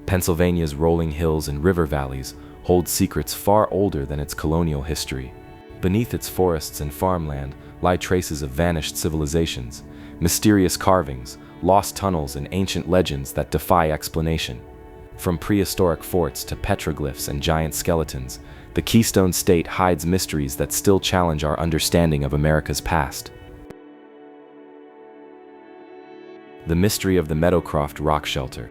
Pennsylvania's rolling hills and river valleys hold secrets far older than its colonial history. Beneath its forests and farmland lie traces of vanished civilizations, mysterious carvings, lost tunnels, and ancient legends that defy explanation. From prehistoric forts to petroglyphs and giant skeletons, the Keystone State hides mysteries that still challenge our understanding of America's past. The mystery of the Meadowcroft Rockshelter.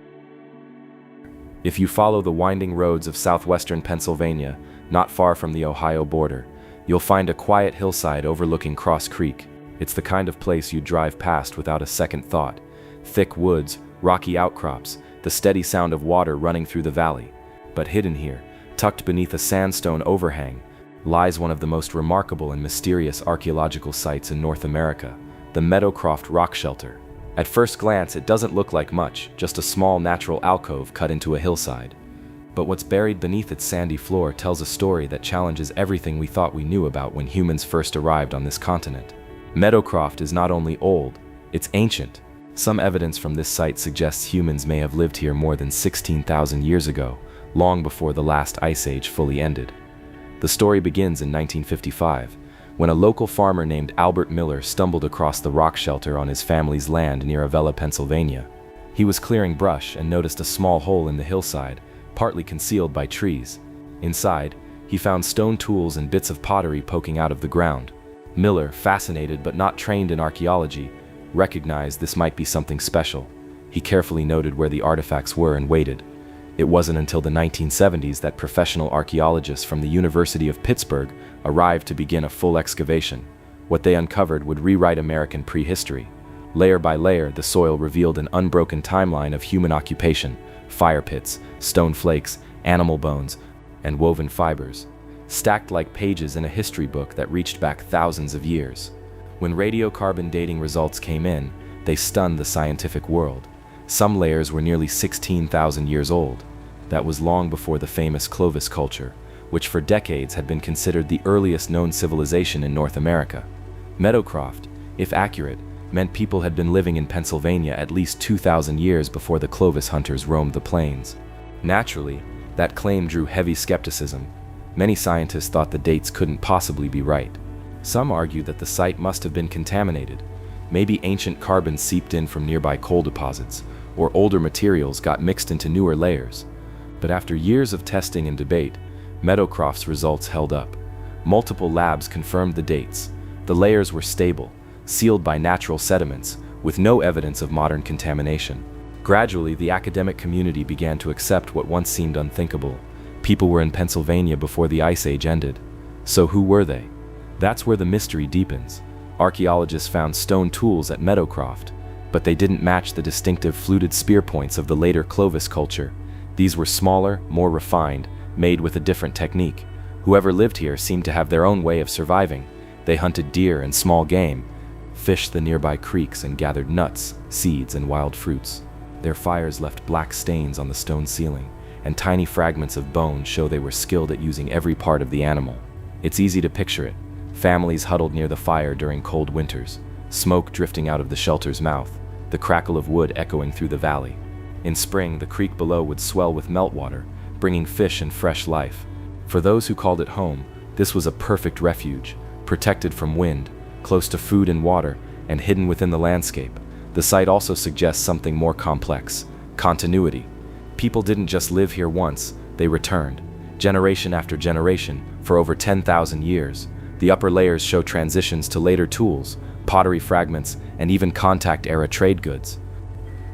If you follow the winding roads of southwestern Pennsylvania, not far from the Ohio border, you'll find a quiet hillside overlooking Cross Creek. It's the kind of place you'd drive past without a second thought. Thick woods, rocky outcrops, the steady sound of water running through the valley. But hidden here, tucked beneath a sandstone overhang, lies one of the most remarkable and mysterious archaeological sites in North America, the Meadowcroft Rockshelter. At first glance, it doesn't look like much, just a small natural alcove cut into a hillside. But what's buried beneath its sandy floor tells a story that challenges everything we thought we knew about when humans first arrived on this continent. Meadowcroft is not only old, it's ancient. Some evidence from this site suggests humans may have lived here more than 16,000 years ago, long before the last ice age fully ended. The story begins in 1955, when a local farmer named Albert Miller stumbled across the rock shelter on his family's land near Avella, Pennsylvania. He was clearing brush and noticed a small hole in the hillside, partly concealed by trees. Inside, he found stone tools and bits of pottery poking out of the ground. Miller, fascinated but not trained in archaeology, recognized this might be something special. He carefully noted where the artifacts were and waited. It wasn't until the 1970s that professional archaeologists from the University of Pittsburgh arrived to begin a full excavation. What they uncovered would rewrite American prehistory. Layer by layer, the soil revealed an unbroken timeline of human occupation: fire pits, stone flakes, animal bones, and woven fibers, stacked like pages in a history book that reached back thousands of years. When radiocarbon dating results came in, they stunned the scientific world. Some layers were nearly 16,000 years old. That was long before the famous Clovis culture, which for decades had been considered the earliest known civilization in North America. Meadowcroft, if accurate, meant people had been living in Pennsylvania at least 2,000 years before the Clovis hunters roamed the plains. Naturally, that claim drew heavy skepticism. Many scientists thought the dates couldn't possibly be right. Some argued that the site must have been contaminated. Maybe ancient carbon seeped in from nearby coal deposits, or older materials got mixed into newer layers. But after years of testing and debate, Meadowcroft's results held up. Multiple labs confirmed the dates. The layers were stable, sealed by natural sediments, with no evidence of modern contamination. Gradually, the academic community began to accept what once seemed unthinkable. People were in Pennsylvania before the Ice Age ended. So who were they? That's where the mystery deepens. Archaeologists found stone tools at Meadowcroft, but they didn't match the distinctive fluted spear points of the later Clovis culture. These were smaller, more refined, made with a different technique. Whoever lived here seemed to have their own way of surviving. They hunted deer and small game, fished the nearby creeks, and gathered nuts, seeds, and wild fruits. Their fires left black stains on the stone ceiling, and tiny fragments of bone show they were skilled at using every part of the animal. It's easy to picture it. Families huddled near the fire during cold winters, smoke drifting out of the shelter's mouth, the crackle of wood echoing through the valley. In spring, the creek below would swell with meltwater, bringing fish and fresh life. For those who called it home, this was a perfect refuge, protected from wind, close to food and water, and hidden within the landscape. The site also suggests something more complex: continuity. People didn't just live here once, they returned, generation after generation, for over 10,000 years. The upper layers show transitions to later tools, pottery fragments, and even contact-era trade goods.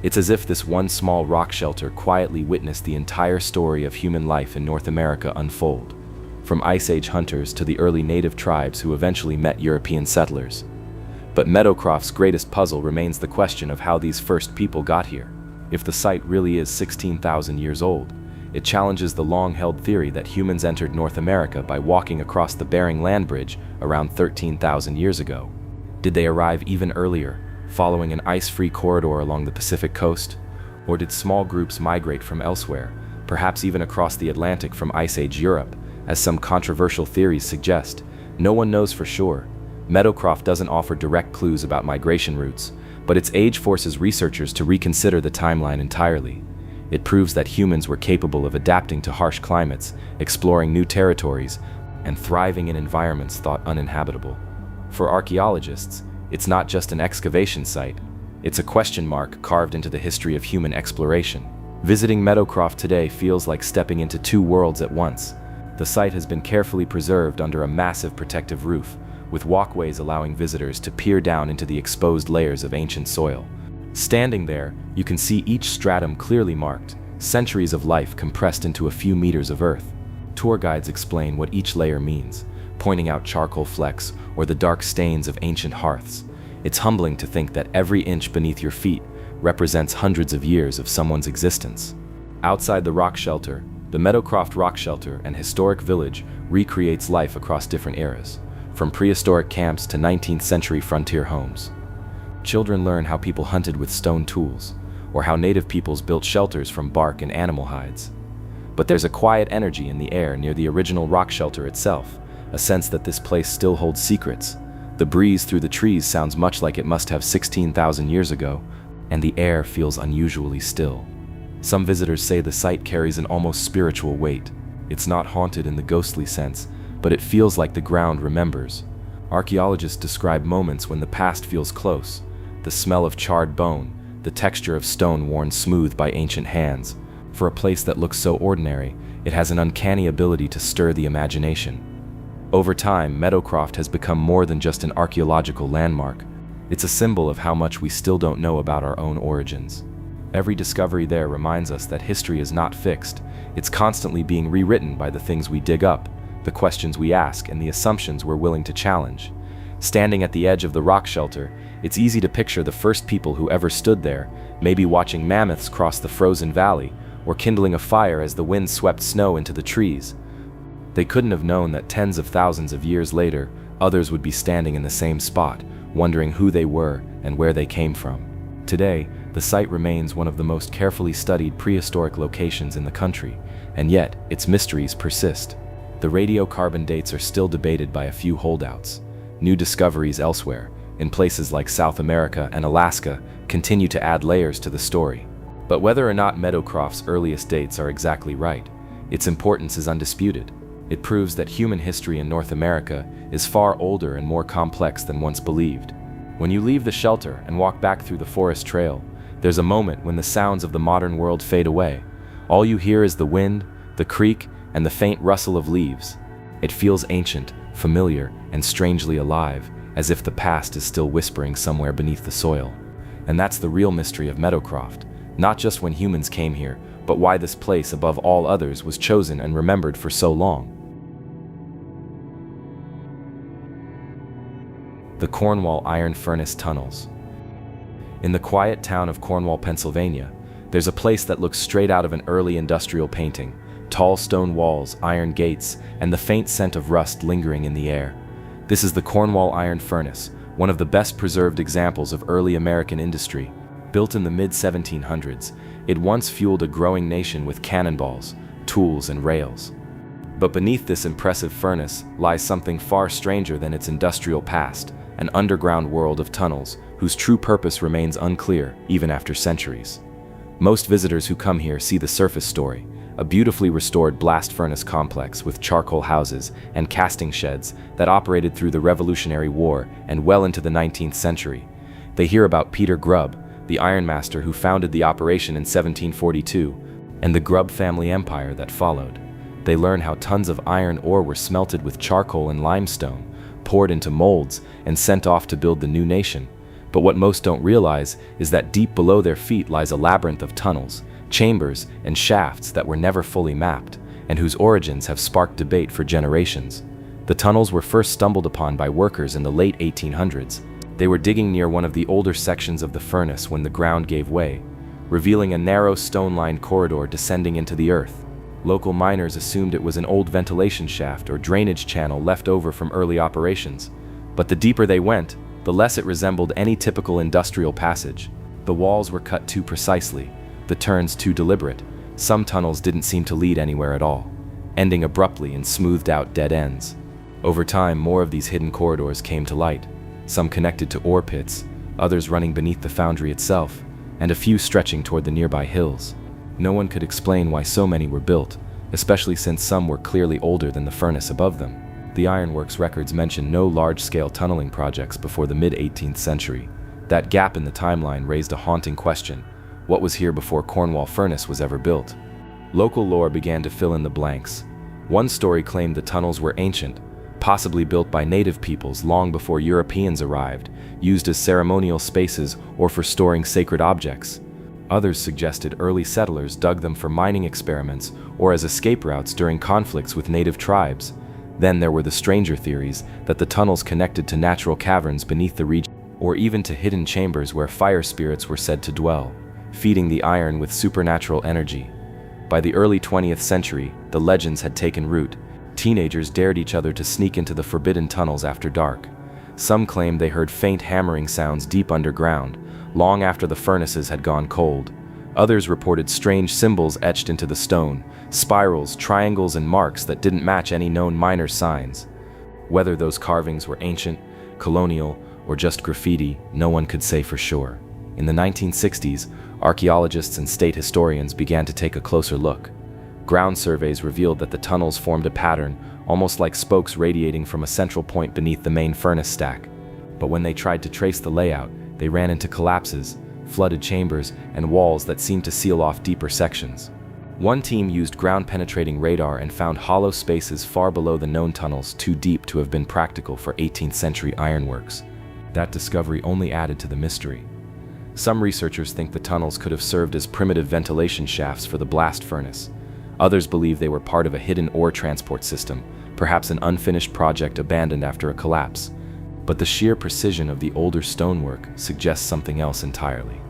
It's as if this one small rock shelter quietly witnessed the entire story of human life in North America unfold, from Ice Age hunters to the early native tribes who eventually met European settlers. But Meadowcroft's greatest puzzle remains the question of how these first people got here. If the site really is 16,000 years old, it challenges the long-held theory that humans entered North America by walking across the Bering Land Bridge around 13,000 years ago. Did they arrive even earlier, following an ice-free corridor along the Pacific coast? Or did small groups migrate from elsewhere, perhaps even across the Atlantic from Ice Age Europe, as some controversial theories suggest? No one knows for sure. Meadowcroft doesn't offer direct clues about migration routes, but its age forces researchers to reconsider the timeline entirely. It proves that humans were capable of adapting to harsh climates, exploring new territories, and thriving in environments thought uninhabitable. For archaeologists, it's not just an excavation site, it's a question mark carved into the history of human exploration. Visiting Meadowcroft today feels like stepping into two worlds at once. The site has been carefully preserved under a massive protective roof, with walkways allowing visitors to peer down into the exposed layers of ancient soil. Standing there, you can see each stratum clearly marked, centuries of life compressed into a few meters of earth. Tour guides explain what each layer means, pointing out charcoal flecks or the dark stains of ancient hearths. It's humbling to think that every inch beneath your feet represents hundreds of years of someone's existence. Outside the Rockshelter, the Meadowcroft Rockshelter and historic village recreates life across different eras, from prehistoric camps to 19th century frontier homes. Children learn how people hunted with stone tools, or how native peoples built shelters from bark and animal hides. But there's a quiet energy in the air near the original Rockshelter itself, a sense that this place still holds secrets. The breeze through the trees sounds much like it must have 16,000 years ago, and the air feels unusually still. Some visitors say the site carries an almost spiritual weight. It's not haunted in the ghostly sense, but it feels like the ground remembers. Archaeologists describe moments when the past feels close, the smell of charred bone, the texture of stone worn smooth by ancient hands. For a place that looks so ordinary, it has an uncanny ability to stir the imagination. Over time, Meadowcroft has become more than just an archaeological landmark. It's a symbol of how much we still don't know about our own origins. Every discovery there reminds us that history is not fixed. It's constantly being rewritten by the things we dig up, the questions we ask, and the assumptions we're willing to challenge. Standing at the edge of the Rockshelter, it's easy to picture the first people who ever stood there, maybe watching mammoths cross the frozen valley, or kindling a fire as the wind swept snow into the trees. They couldn't have known that tens of thousands of years later, others would be standing in the same spot, wondering who they were and where they came from. Today, the site remains one of the most carefully studied prehistoric locations in the country, and yet its mysteries persist. The radiocarbon dates are still debated by a few holdouts. New discoveries elsewhere, in places like South America and Alaska, continue to add layers to the story. But whether or not Meadowcroft's earliest dates are exactly right, its importance is undisputed. It proves that human history in North America is far older and more complex than once believed. When you leave the shelter and walk back through the forest trail, there's a moment when the sounds of the modern world fade away. All you hear is the wind, the creek, and the faint rustle of leaves. It feels ancient, familiar, and strangely alive, as if the past is still whispering somewhere beneath the soil. And that's the real mystery of Meadowcroft, not just when humans came here, but why this place above all others was chosen and remembered for so long. The Cornwall Iron Furnace Tunnels. In the quiet town of Cornwall, Pennsylvania, there's a place that looks straight out of an early industrial painting. Tall stone walls, iron gates, and the faint scent of rust lingering in the air. This is the Cornwall Iron Furnace, one of the best preserved examples of early American industry. Built in the mid-1700s, it once fueled a growing nation with cannonballs, tools, and rails. But beneath this impressive furnace lies something far stranger than its industrial past, an underground world of tunnels whose true purpose remains unclear even after centuries. Most visitors who come here see the surface story, a beautifully restored blast furnace complex with charcoal houses and casting sheds that operated through the Revolutionary War and well into the 19th century. They hear about Peter Grubb, the ironmaster who founded the operation in 1742, and the Grubb family empire that followed. They learn how tons of iron ore were smelted with charcoal and limestone, poured into molds, and sent off to build the new nation. But what most don't realize is that deep below their feet lies a labyrinth of tunnels, chambers, and shafts that were never fully mapped, and whose origins have sparked debate for generations. The tunnels were first stumbled upon by workers in the late 1800s. They were digging near one of the older sections of the furnace when the ground gave way, revealing a narrow stone-lined corridor descending into the earth. Local miners assumed it was an old ventilation shaft or drainage channel left over from early operations. But the deeper they went, the less it resembled any typical industrial passage. The walls were cut too precisely, the turns too deliberate. Some tunnels didn't seem to lead anywhere at all, ending abruptly in smoothed-out dead ends. Over time, more of these hidden corridors came to light, some connected to ore pits, others running beneath the foundry itself, and a few stretching toward the nearby hills. No one could explain why so many were built, especially since some were clearly older than the furnace above them. The ironworks records mention no large-scale tunneling projects before the mid-18th century. That gap in the timeline raised a haunting question: what was here before Cornwall furnace was ever built? Local lore began to fill in the blanks. One story claimed the tunnels were ancient, possibly built by native peoples long before Europeans arrived, used as ceremonial spaces or for storing sacred objects. Others suggested early settlers dug them for mining experiments or as escape routes during conflicts with native tribes. Then there were the stranger theories that the tunnels connected to natural caverns beneath the region, or even to hidden chambers where fire spirits were said to dwell, feeding the iron with supernatural energy. By the early 20th century, the legends had taken root. Teenagers dared each other to sneak into the forbidden tunnels after dark. Some claimed they heard faint hammering sounds deep underground, long after the furnaces had gone cold. Others reported strange symbols etched into the stone, spirals, triangles, and marks that didn't match any known miner's signs. Whether those carvings were ancient, colonial, or just graffiti, no one could say for sure. In the 1960s, archaeologists and state historians began to take a closer look. Ground surveys revealed that the tunnels formed a pattern, almost like spokes radiating from a central point beneath the main furnace stack. But when they tried to trace the layout, they ran into collapses, flooded chambers, and walls that seemed to seal off deeper sections. One team used ground-penetrating radar and found hollow spaces far below the known tunnels, too deep to have been practical for 18th century ironworks. That discovery only added to the mystery. Some researchers think the tunnels could have served as primitive ventilation shafts for the blast furnace. Others believe they were part of a hidden ore transport system, perhaps an unfinished project abandoned after a collapse. But the sheer precision of the older stonework suggests something else entirely.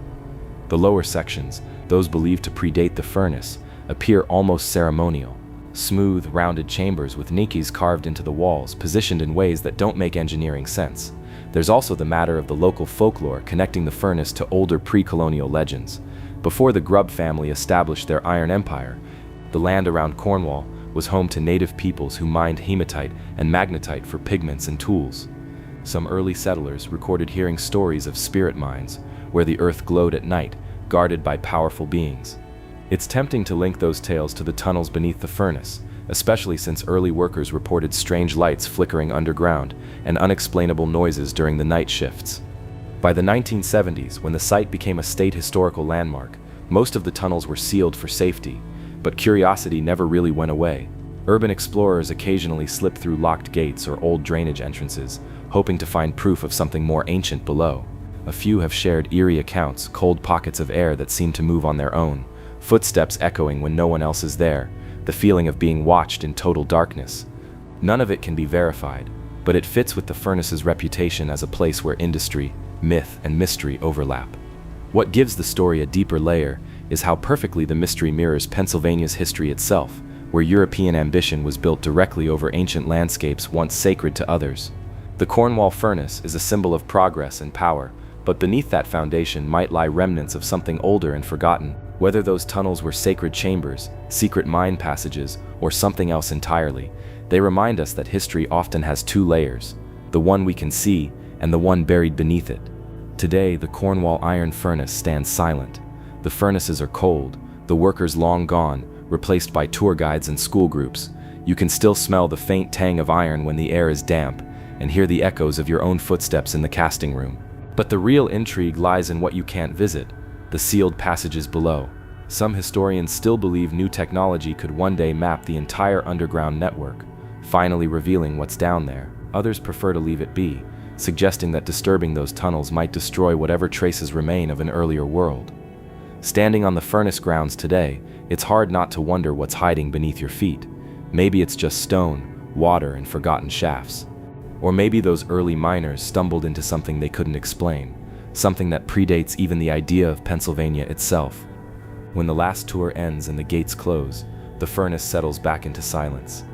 The lower sections, those believed to predate the furnace, appear almost ceremonial. Smooth, rounded chambers with Chickies carved into the walls, positioned in ways that don't make engineering sense. There's also the matter of the local folklore connecting the furnace to older pre-colonial legends. Before the Grubb family established their iron empire, the land around Cornwall was home to native peoples who mined hematite and magnetite for pigments and tools. Some early settlers recorded hearing stories of spirit mines, where the earth glowed at night, guarded by powerful beings. It's tempting to link those tales to the tunnels beneath the furnace, especially since early workers reported strange lights flickering underground and unexplainable noises during the night shifts. By the 1970s, when the site became a state historical landmark, most of the tunnels were sealed for safety, but curiosity never really went away. Urban explorers occasionally slipped through locked gates or old drainage entrances, hoping to find proof of something more ancient below. A few have shared eerie accounts, cold pockets of air that seem to move on their own, footsteps echoing when no one else is there, the feeling of being watched in total darkness. None of it can be verified, but it fits with the furnace's reputation as a place where industry, myth, and mystery overlap. What gives the story a deeper layer is how perfectly the mystery mirrors Pennsylvania's history itself, where European ambition was built directly over ancient landscapes once sacred to others. The Cornwall furnace is a symbol of progress and power, but beneath that foundation might lie remnants of something older and forgotten. Whether those tunnels were sacred chambers, secret mine passages, or something else entirely, they remind us that history often has two layers, the one we can see and the one buried beneath it. Today, the Cornwall iron furnace stands silent. The furnaces are cold, the workers long gone, replaced by tour guides and school groups. You can still smell the faint tang of iron when the air is damp, and hear the echoes of your own footsteps in the casting room. But the real intrigue lies in what you can't visit, the sealed passages below. Some historians still believe new technology could one day map the entire underground network, finally revealing what's down there. Others prefer to leave it be, suggesting that disturbing those tunnels might destroy whatever traces remain of an earlier world. Standing on the furnace grounds today, it's hard not to wonder what's hiding beneath your feet. Maybe it's just stone, water, and forgotten shafts. Or maybe those early miners stumbled into something they couldn't explain, something that predates even the idea of Pennsylvania itself. When the last tour ends and the gates close, the furnace settles back into silence.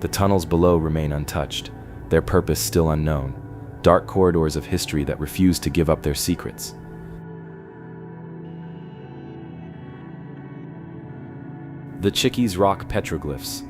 The tunnels below remain untouched, their purpose still unknown, dark corridors of history that refuse to give up their secrets. The Chickies rock petroglyphs.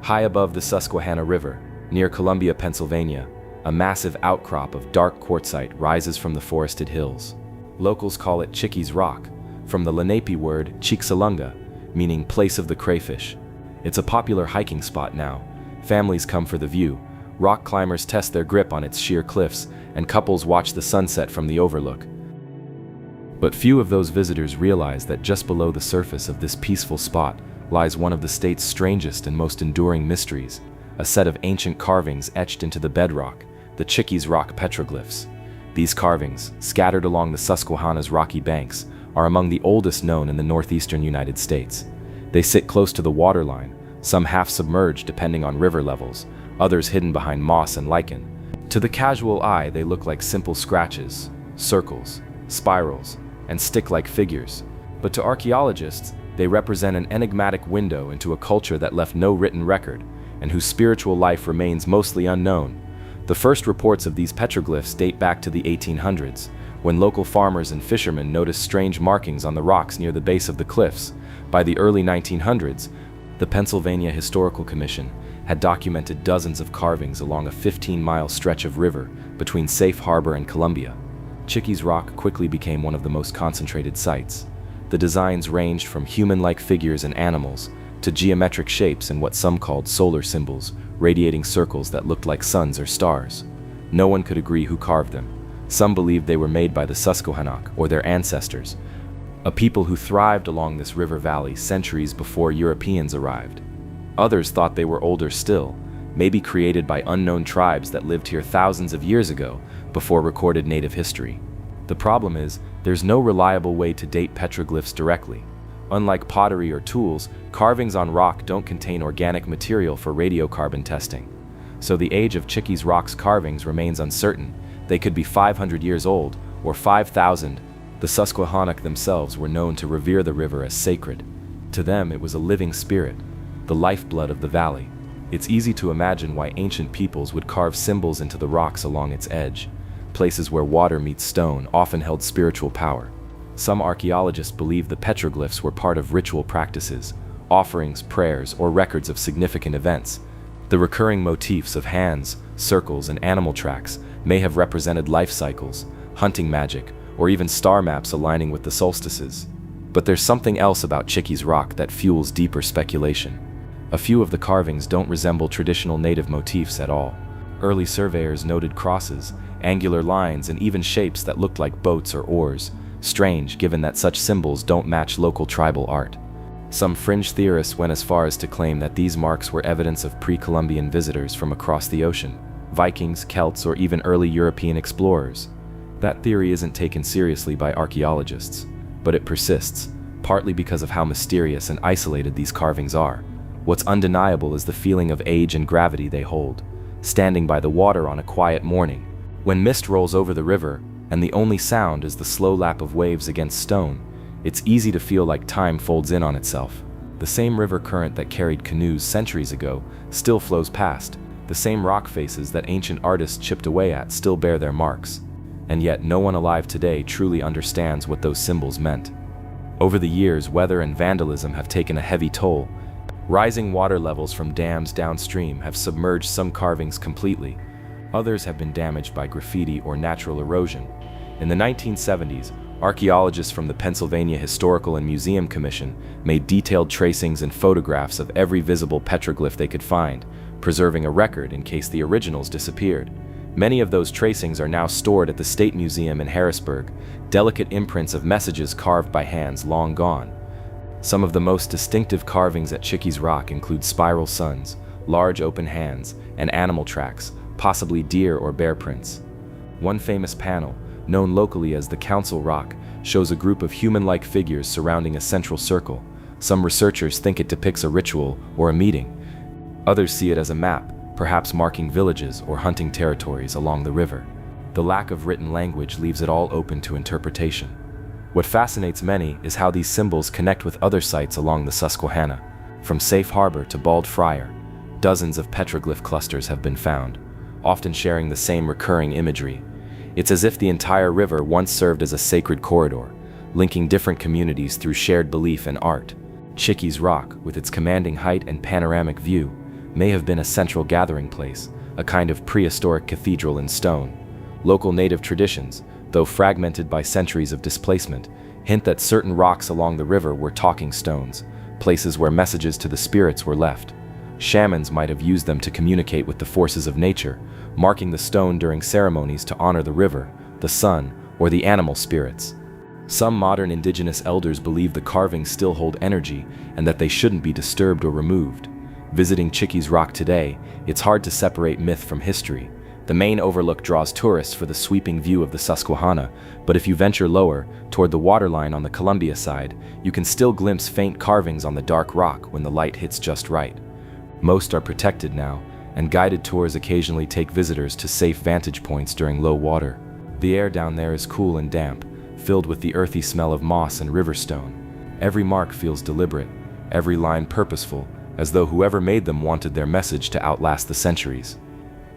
High above the Susquehanna River, near Columbia, Pennsylvania, a massive outcrop of dark quartzite rises from the forested hills. Locals call it Chickies Rock, from the Lenape word Chicxulunga, meaning place of the crayfish. It's a popular hiking spot now. Families come for the view, rock climbers test their grip on its sheer cliffs, and couples watch the sunset from the overlook. But few of those visitors realize that just below the surface of this peaceful spot lies one of the state's strangest and most enduring mysteries, a set of ancient carvings etched into the bedrock, the Chickies rock petroglyphs. These carvings, scattered along the Susquehanna's rocky banks, are among the oldest known in the northeastern United States. They sit close to the waterline, some half submerged depending on river levels, others hidden behind moss and lichen. To the casual eye, they look like simple scratches, circles, spirals, and stick-like figures. But to archaeologists, they represent an enigmatic window into a culture that left no written record, and whose spiritual life remains mostly unknown. The first reports of these petroglyphs date back to the 1800s, when local farmers and fishermen noticed strange markings on the rocks near the base of the cliffs. By the early 1900s, the Pennsylvania Historical Commission had documented dozens of carvings along a 15-mile stretch of river between Safe Harbor and Columbia. Chickies Rock quickly became one of the most concentrated sites. The designs ranged from human-like figures and animals to geometric shapes and what some called solar symbols, radiating circles that looked like suns or stars. No one could agree who carved them. Some believed they were made by the Susquehannock or their ancestors, a people who thrived along this river valley centuries before Europeans arrived. Others thought they were older still, maybe created by unknown tribes that lived here thousands of years ago before recorded native history. The problem is, there's no reliable way to date petroglyphs directly. Unlike pottery or tools, carvings on rock don't contain organic material for radiocarbon testing. So the age of Chickies Rock's carvings remains uncertain. They could be 500 years old, or 5,000. The Susquehannock themselves were known to revere the river as sacred. To them, it was a living spirit, the lifeblood of the valley. It's easy to imagine why ancient peoples would carve symbols into the rocks along its edge. Places where water meets stone often held spiritual power. Some archaeologists believe the petroglyphs were part of ritual practices, offerings, prayers, or records of significant events. The recurring motifs of hands, circles, and animal tracks may have represented life cycles, hunting magic, or even star maps aligning with the solstices. But there's something else about Chickies Rock that fuels deeper speculation. A few of the carvings don't resemble traditional native motifs at all. Early surveyors noted crosses, angular lines, and even shapes that looked like boats or oars. Strange, given that such symbols don't match local tribal art. Some fringe theorists went as far as to claim that these marks were evidence of pre-Columbian visitors from across the ocean, Vikings, Celts, or even early European explorers. That theory isn't taken seriously by archaeologists, but it persists, partly because of how mysterious and isolated these carvings are. What's undeniable is the feeling of age and gravity they hold. Standing by the water on a quiet morning, when mist rolls over the river, and the only sound is the slow lap of waves against stone, it's easy to feel like time folds in on itself. The same river current that carried canoes centuries ago still flows past. The same rock faces that ancient artists chipped away at still bear their marks. And yet no one alive today truly understands what those symbols meant. Over the years, weather and vandalism have taken a heavy toll. Rising water levels from dams downstream have submerged some carvings completely. Others have been damaged by graffiti or natural erosion. In the 1970s, archaeologists from the Pennsylvania Historical and Museum Commission made detailed tracings and photographs of every visible petroglyph they could find, preserving a record in case the originals disappeared. Many of those tracings are now stored at the State Museum in Harrisburg, delicate imprints of messages carved by hands long gone. Some of the most distinctive carvings at Chickies Rock include spiral suns, large open hands, and animal tracks, possibly deer or bear prints. One famous panel, known locally as the Council Rock, shows a group of human-like figures surrounding a central circle. Some researchers think it depicts a ritual or a meeting. Others see it as a map, perhaps marking villages or hunting territories along the river. The lack of written language leaves it all open to interpretation. What fascinates many is how these symbols connect with other sites along the Susquehanna. From Safe Harbor to Bald Friar, dozens of petroglyph clusters have been found, often sharing the same recurring imagery. It's as if the entire river once served as a sacred corridor, linking different communities through shared belief and art. Chickies Rock, with its commanding height and panoramic view, may have been a central gathering place, a kind of prehistoric cathedral in stone. Local native traditions, though fragmented by centuries of displacement, hint that certain rocks along the river were talking stones, places where messages to the spirits were left. Shamans might have used them to communicate with the forces of nature, marking the stone during ceremonies to honor the river, the sun, or the animal spirits. Some modern indigenous elders believe the carvings still hold energy and that they shouldn't be disturbed or removed. Visiting Chickies Rock today, it's hard to separate myth from history. The main overlook draws tourists for the sweeping view of the Susquehanna, but if you venture lower, toward the waterline on the Columbia side, you can still glimpse faint carvings on the dark rock when the light hits just right. Most are protected now, and guided tours occasionally take visitors to safe vantage points during low water. The air down there is cool and damp, filled with the earthy smell of moss and riverstone. Every mark feels deliberate, every line purposeful, as though whoever made them wanted their message to outlast the centuries.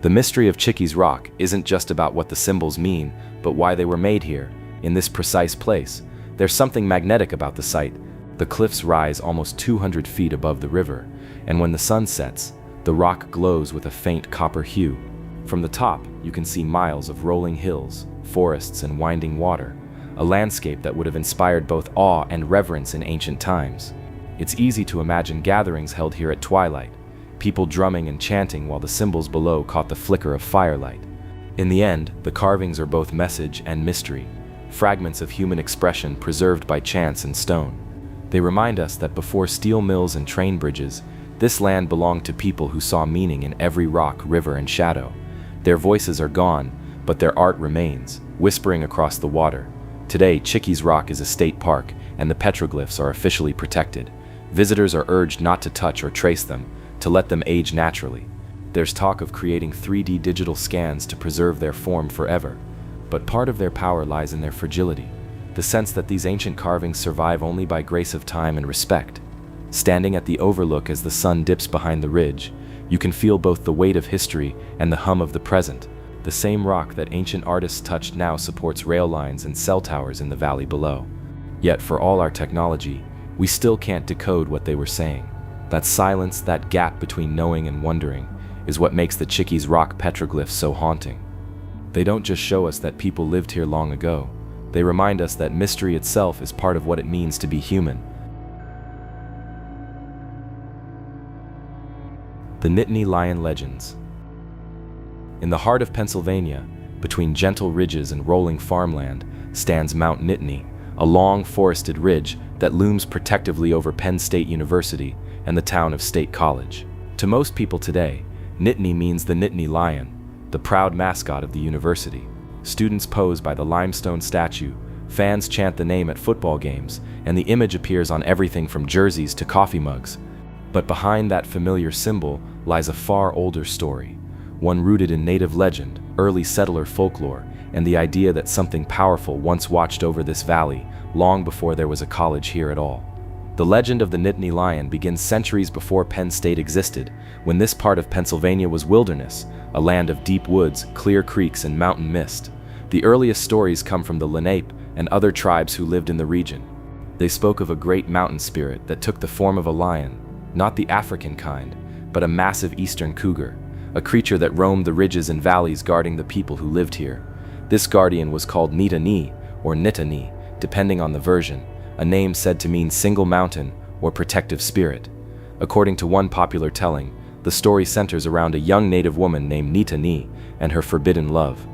The mystery of Chickies Rock isn't just about what the symbols mean, but why they were made here, in this precise place. There's something magnetic about the site. The cliffs rise almost 200 feet above the river, and when the sun sets, the rock glows with a faint copper hue. From the top, you can see miles of rolling hills, forests, and winding water, a landscape that would have inspired both awe and reverence in ancient times. It's easy to imagine gatherings held here at twilight, people drumming and chanting while the symbols below caught the flicker of firelight. In the end, the carvings are both message and mystery, fragments of human expression preserved by chance and stone. They remind us that before steel mills and train bridges, this land belonged to people who saw meaning in every rock, river, and shadow. Their voices are gone, but their art remains, whispering across the water. Today, Chickies Rock is a state park, and the petroglyphs are officially protected. Visitors are urged not to touch or trace them, to let them age naturally. There's talk of creating 3D digital scans to preserve their form forever, but part of their power lies in their fragility, the sense that these ancient carvings survive only by grace of time and respect. Standing at the overlook as the sun dips behind the ridge, you can feel both the weight of history and the hum of the present. The same rock that ancient artists touched now supports rail lines and cell towers in the valley below. Yet for all our technology, we still can't decode what they were saying. That silence, that gap between knowing and wondering, is what makes the Chickies Rock petroglyphs so haunting. They don't just show us that people lived here long ago, they remind us that mystery itself is part of what it means to be human. The Nittany Lion Legends. In the heart of Pennsylvania, between gentle ridges and rolling farmland, stands Mount Nittany, a long forested ridge that looms protectively over Penn State University and the town of State College. To most people today, Nittany means the Nittany lion, the proud mascot of the university. Students pose by the limestone statue, fans chant the name at football games, and the image appears on everything from jerseys to coffee mugs. But behind that familiar symbol lies a far older story, one rooted in native legend, early settler folklore, and the idea that something powerful once watched over this valley long before there was a college here at all. The legend of the Nittany lion begins centuries before Penn State existed, when this part of Pennsylvania was wilderness, a land of deep woods, clear creeks, and mountain mist. The earliest stories come from the Lenape and other tribes who lived in the region. They spoke of a great mountain spirit that took the form of a lion, not the African kind, but a massive eastern cougar, a creature that roamed the ridges and valleys guarding the people who lived here. This guardian was called Nittany or Nittany, depending on the version, a name said to mean single mountain or protective spirit. According to one popular telling, the story centers around a young native woman named Nittany and her forbidden love.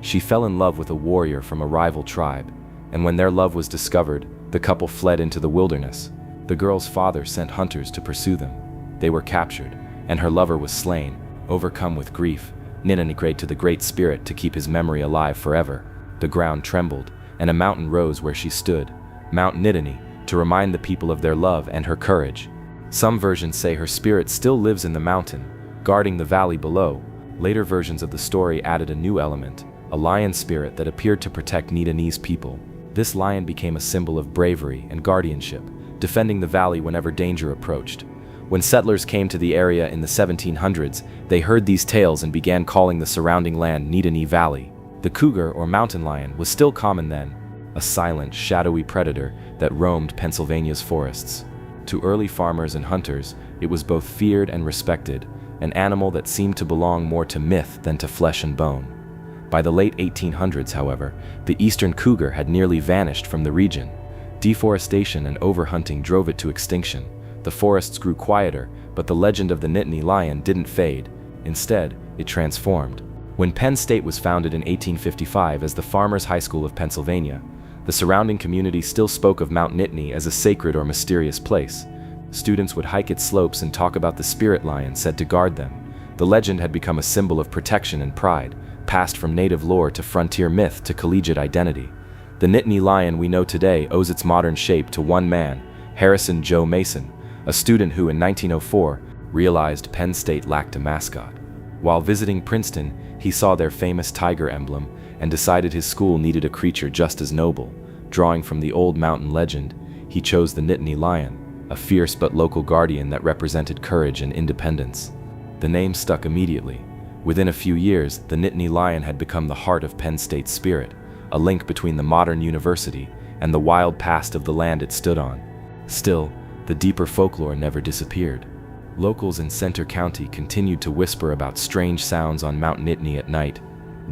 She fell in love with a warrior from a rival tribe, and when their love was discovered, the couple fled into the wilderness. The girl's father sent hunters to pursue them. They were captured, and her lover was slain. Overcome with grief, Nittany prayed to the Great Spirit to keep his memory alive forever. The ground trembled, and a mountain rose where she stood, Mount Nittany, to remind the people of their love and her courage. Some versions say her spirit still lives in the mountain, guarding the valley below. Later versions of the story added a new element, a lion spirit that appeared to protect Nittany's people. This lion became a symbol of bravery and guardianship, defending the valley whenever danger approached. When settlers came to the area in the 1700s, they heard these tales and began calling the surrounding land Nittany Valley. The cougar or mountain lion was still common then, a silent, shadowy predator that roamed Pennsylvania's forests. To early farmers and hunters, it was both feared and respected, an animal that seemed to belong more to myth than to flesh and bone. By the late 1800s, however, the eastern cougar had nearly vanished from the region. Deforestation and overhunting drove it to extinction. The forests grew quieter, but the legend of the Nittany lion didn't fade. Instead, it transformed. When Penn State was founded in 1855 as the Farmers' High School of Pennsylvania, the surrounding community still spoke of Mount Nittany as a sacred or mysterious place. Students would hike its slopes and talk about the spirit lion said to guard them. The legend had become a symbol of protection and pride, passed from native lore to frontier myth to collegiate identity. The Nittany lion we know today owes its modern shape to one man, Harrison Joe Mason, a student who in 1904 realized Penn State lacked a mascot. While visiting Princeton, he saw their famous tiger emblem and decided his school needed a creature just as noble. Drawing from the old mountain legend, he chose the Nittany lion, a fierce but local guardian that represented courage and independence. The name stuck immediately. Within a few years, the Nittany lion had become the heart of Penn State's spirit, a link between the modern university and the wild past of the land it stood on. Still, the deeper folklore never disappeared. Locals in Center County continued to whisper about strange sounds on Mount Nittany at night,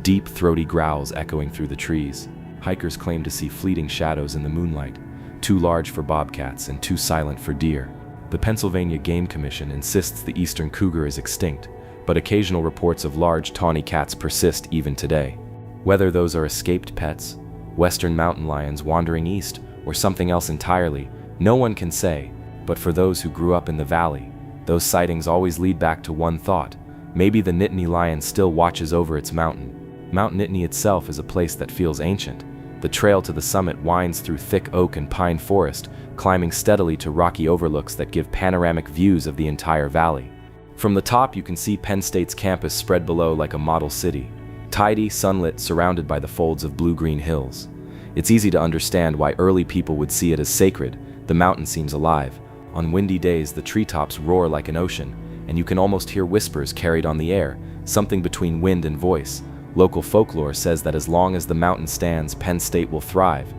deep, throaty growls echoing through the trees. Hikers claimed to see fleeting shadows in the moonlight, too large for bobcats and too silent for deer. The Pennsylvania Game Commission insists the eastern cougar is extinct, but occasional reports of large tawny cats persist even today. Whether those are escaped pets, western mountain lions wandering east, or something else entirely, no one can say. But for those who grew up in the valley, those sightings always lead back to one thought: maybe the Nittany lion still watches over its mountain. Mount Nittany itself is a place that feels ancient. The trail to the summit winds through thick oak and pine forest, climbing steadily to rocky overlooks that give panoramic views of the entire valley. From the top you can see Penn State's campus spread below like a model city, tidy, sunlit, surrounded by the folds of blue-green hills. It's easy to understand why early people would see it as sacred. The mountain seems alive. On windy days, the treetops roar like an ocean, and you can almost hear whispers carried on the air, something between wind and voice. Local folklore says that as long as the mountain stands, Penn State will thrive.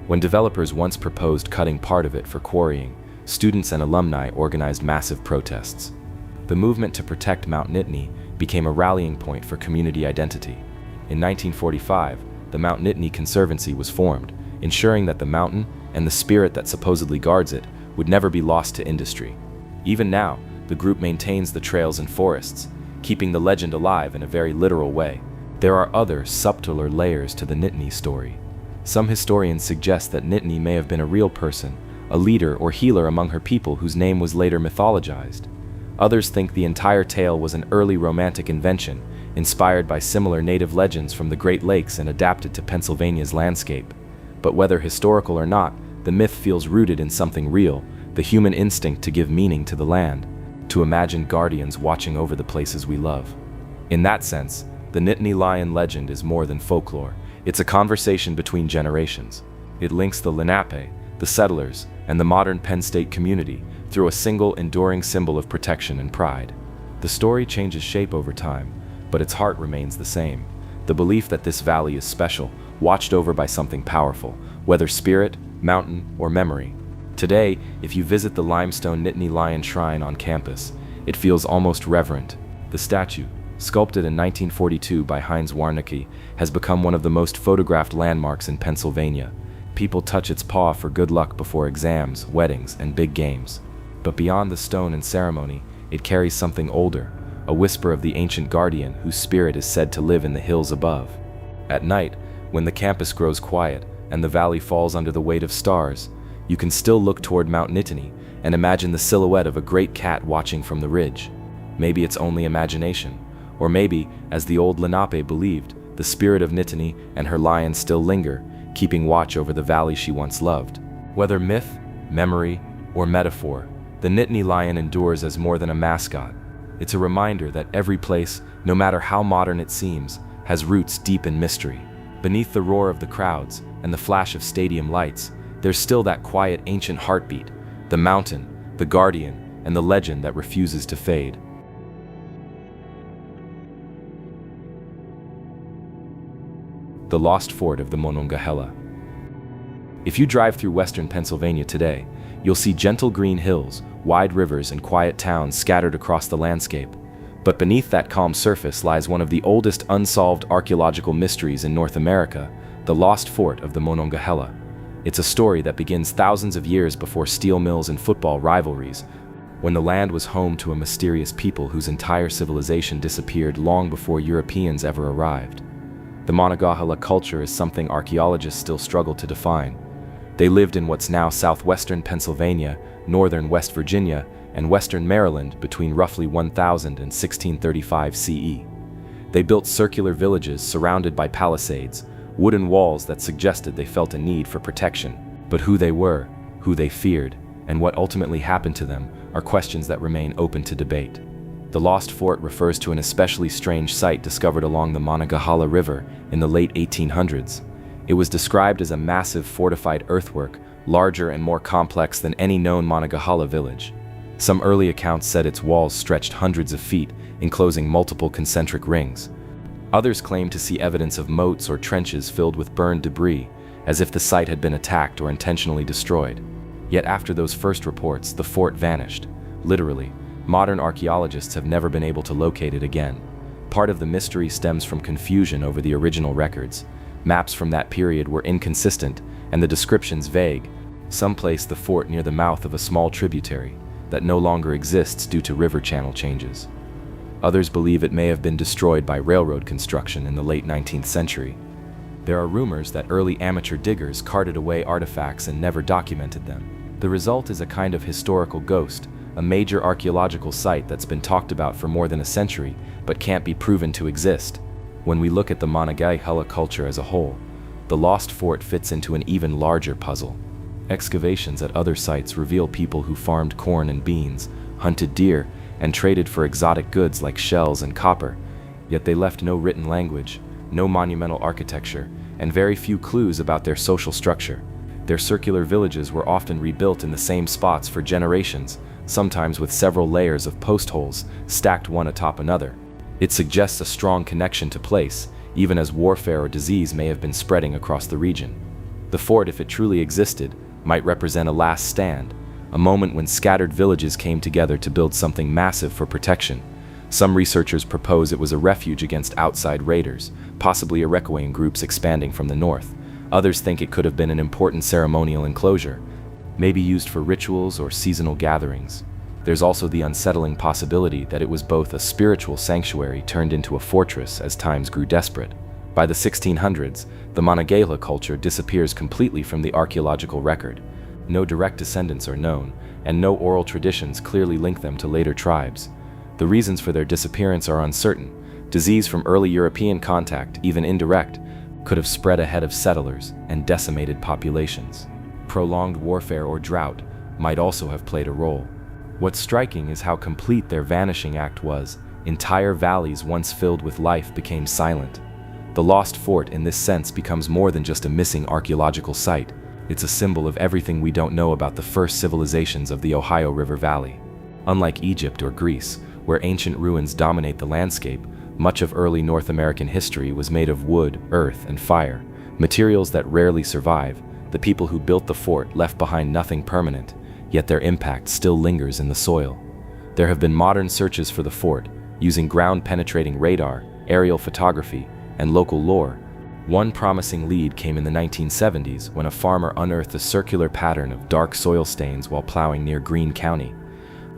When developers once proposed cutting part of it for quarrying, students and alumni organized massive protests. The movement to protect Mount Nittany became a rallying point for community identity. In 1945, the Mount Nittany Conservancy was formed, ensuring that the mountain and the spirit that supposedly guards it would never be lost to industry. Even now, the group maintains the trails and forests, keeping the legend alive in a very literal way. There are other, subtler layers to the Nittany story. Some historians suggest that Nittany may have been a real person, a leader or healer among her people whose name was later mythologized. Others think the entire tale was an early romantic invention, inspired by similar native legends from the Great Lakes and adapted to Pennsylvania's landscape. But whether historical or not, the myth feels rooted in something real, the human instinct to give meaning to the land, to imagine guardians watching over the places we love. In that sense, the Nittany lion legend is more than folklore. It's a conversation between generations. It links the Lenape, the settlers, and the modern Penn State community through a single enduring symbol of protection and pride. The story changes shape over time, but its heart remains the same. The belief that this valley is special, watched over by something powerful, whether spirit, mountain, or memory. Today, if you visit the limestone Nittany Lion Shrine on campus, it feels almost reverent. The statue, sculpted in 1942 by Heinz Warnecke, has become one of the most photographed landmarks in Pennsylvania. People touch its paw for good luck before exams, weddings, and big games. But beyond the stone and ceremony, it carries something older, a whisper of the ancient guardian whose spirit is said to live in the hills above. At night, when the campus grows quiet and the valley falls under the weight of stars, you can still look toward Mount Nittany and imagine the silhouette of a great cat watching from the ridge. Maybe it's only imagination, or maybe, as the old Lenape believed, the spirit of Nittany and her lion still linger, keeping watch over the valley she once loved. Whether myth, memory, or metaphor, the Nittany lion endures as more than a mascot. It's a reminder that every place, no matter how modern it seems, has roots deep in mystery. Beneath the roar of the crowds and the flash of stadium lights, there's still that quiet ancient heartbeat, the mountain, the guardian, and the legend that refuses to fade. The Lost Fort of the Monongahela. If you drive through western Pennsylvania today, you'll see gentle green hills, wide rivers, and quiet towns scattered across the landscape. But beneath that calm surface lies one of the oldest unsolved archaeological mysteries in North America, the Lost Fort of the Monongahela. It's a story that begins thousands of years before steel mills and football rivalries, when the land was home to a mysterious people whose entire civilization disappeared long before Europeans ever arrived. The Monongahela culture is something archaeologists still struggle to define. They lived in what's now southwestern Pennsylvania, northern West Virginia, and western Maryland between roughly 1000 and 1635 CE. They built circular villages surrounded by palisades, wooden walls that suggested they felt a need for protection. But who they were, who they feared, and what ultimately happened to them are questions that remain open to debate. The Lost Fort refers to an especially strange site discovered along the Monongahela River in the late 1800s. It was described as a massive fortified earthwork, larger and more complex than any known Monongahela village. Some early accounts said its walls stretched hundreds of feet, enclosing multiple concentric rings. Others claimed to see evidence of moats or trenches filled with burned debris, as if the site had been attacked or intentionally destroyed. Yet after those first reports, the fort vanished. Literally, modern archaeologists have never been able to locate it again. Part of the mystery stems from confusion over the original records. Maps from that period were inconsistent, and the descriptions vague. Some place the fort near the mouth of a small tributary that no longer exists due to river channel changes. Others believe it may have been destroyed by railroad construction in the late 19th century. There are rumors that early amateur diggers carted away artifacts and never documented them. The result is a kind of historical ghost, a major archaeological site that's been talked about for more than a century, but can't be proven to exist. When we look at the Monongahela culture as a whole, the Lost Fort fits into an even larger puzzle. Excavations at other sites reveal people who farmed corn and beans, hunted deer, and traded for exotic goods like shells and copper, yet they left no written language, no monumental architecture, and very few clues about their social structure. Their circular villages were often rebuilt in the same spots for generations, sometimes with several layers of post holes stacked one atop another. It suggests a strong connection to place, even as warfare or disease may have been spreading across the region. The fort, if it truly existed, might represent a last stand, a moment when scattered villages came together to build something massive for protection. Some researchers propose it was a refuge against outside raiders, possibly Iroquoian groups expanding from the north. Others think it could have been an important ceremonial enclosure, maybe used for rituals or seasonal gatherings. There's also the unsettling possibility that it was both a spiritual sanctuary turned into a fortress as times grew desperate. By the 1600s, the Monongahela culture disappears completely from the archaeological record. No direct descendants are known, and no oral traditions clearly link them to later tribes. The reasons for their disappearance are uncertain. Disease from early European contact, even indirect, could have spread ahead of settlers and decimated populations. Prolonged warfare or drought might also have played a role. What's striking is how complete their vanishing act was. Entire valleys once filled with life became silent. The Lost Fort in this sense becomes more than just a missing archaeological site. It's a symbol of everything we don't know about the first civilizations of the Ohio River Valley. Unlike Egypt or Greece, where ancient ruins dominate the landscape, much of early North American history was made of wood, earth, and fire, materials that rarely survive. The people who built the fort left behind nothing permanent, yet their impact still lingers in the soil. There have been modern searches for the fort, using ground-penetrating radar, aerial photography, and local lore. One promising lead came in the 1970s when a farmer unearthed a circular pattern of dark soil stains while plowing near Greene County.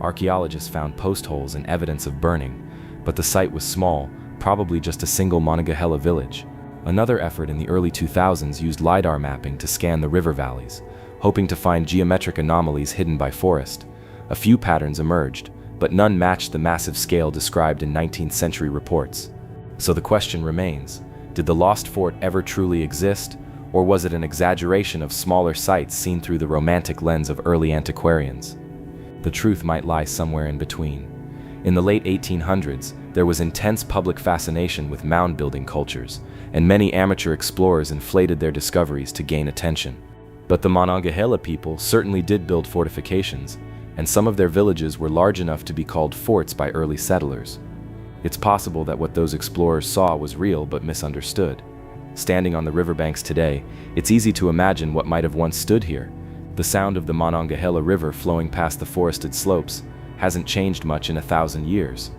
Archaeologists found post holes and evidence of burning, but the site was small, probably just a single Monongahela village. Another effort in the early 2000s used LiDAR mapping to scan the river valleys, hoping to find geometric anomalies hidden by forest. A few patterns emerged, but none matched the massive scale described in 19th century reports. So the question remains, did the Lost Fort ever truly exist, or was it an exaggeration of smaller sites seen through the romantic lens of early antiquarians? The truth might lie somewhere in between. In the late 1800s, there was intense public fascination with mound-building cultures, and many amateur explorers inflated their discoveries to gain attention. But the Monongahela people certainly did build fortifications, and some of their villages were large enough to be called forts by early settlers. It's possible that what those explorers saw was real but misunderstood. Standing on the riverbanks today, it's easy to imagine what might have once stood here. The sound of the Monongahela River flowing past the forested slopes hasn't changed much in 1,000 years.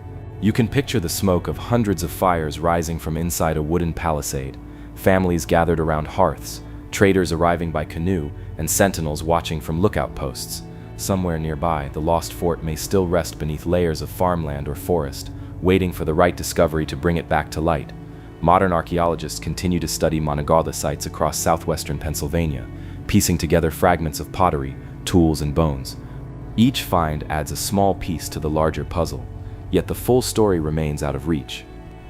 You can picture the smoke of hundreds of fires rising from inside a wooden palisade, families gathered around hearths, traders arriving by canoe, and sentinels watching from lookout posts. Somewhere nearby, the lost fort may still rest beneath layers of farmland or forest, waiting for the right discovery to bring it back to light. Modern archaeologists continue to study Monongahela sites across southwestern Pennsylvania, piecing together fragments of pottery, tools, and bones. Each find adds a small piece to the larger puzzle, yet the full story remains out of reach.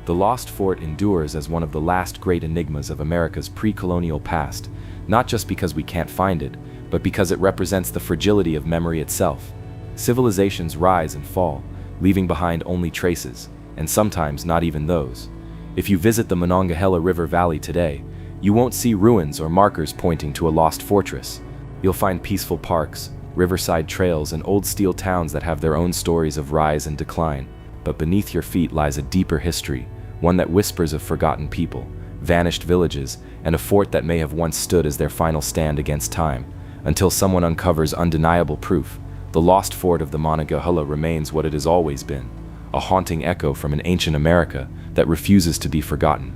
The lost fort endures as one of the last great enigmas of America's pre-colonial past, not just because we can't find it, but because it represents the fragility of memory itself. Civilizations rise and fall, leaving behind only traces, and sometimes not even those. If you visit the Monongahela River Valley today, you won't see ruins or markers pointing to a lost fortress. You'll find peaceful parks, riverside trails, and old steel towns that have their own stories of rise and decline. But beneath your feet lies a deeper history, one that whispers of forgotten people, vanished villages, and a fort that may have once stood as their final stand against time. Until someone uncovers undeniable proof, the lost fort of the Monongahela remains what it has always been, a haunting echo from an ancient America that refuses to be forgotten.